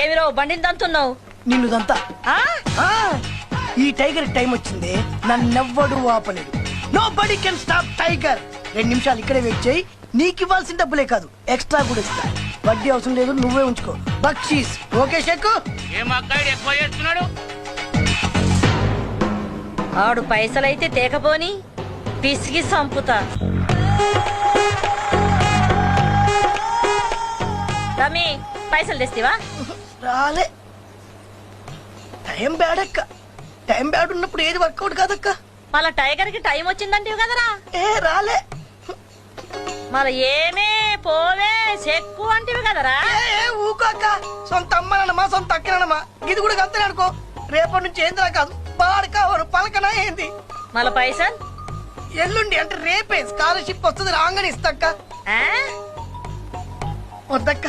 ఏమిరో బండిని దంతున్నావు? నిన్ను దంతా. ఈ టైగర్ టైం వచ్చింది, నన్నెవ్వడు ఆపలేడు. Nobody can stop tiger. 2 నిమిషాలు ఇక్కడే వెయిట్ చేయి, నీకు ఇవ్వాల్సిన డబ్బులే కాదు ఎక్స్ట్రా కూడా ఇస్తా. వడ్డీ అవసరం లేదు, నువ్వే ఉంచుకో. బక్షీస్ ఓకే షెక్కు. ఆడు పైసలైతే తేకపోని పిసిగి సంపుతా. రమి పైసలు తెస్తావా? రాలే. టైం బ్యాడ్ అక్క. టైం బ్యాడ్ ఉన్నప్పుడు ఏది వర్కౌట్ కాదక్క. మళ్ళా టైగర్ కి టైం వచ్చిందంటే కదరా. రాలే. మళ్ళా ఏమే పోవే చెక్కు అంటివి కదరా. ఊకోక్క. సొంత అమ్మనమ్మా సొంత అక్కనమ్మా ఇది కూడా అంతనే అనుకో. రేపటి నుంచి ఏందిరా కాదు, పాడకావరు పలకనా ఏంది. మళ్ళా పైసలు ఎల్లుండి అంటే రేపే స్కాలర్షిప్ వస్తుంది, రాగానే ఇస్తాక్క. వద్దక్క.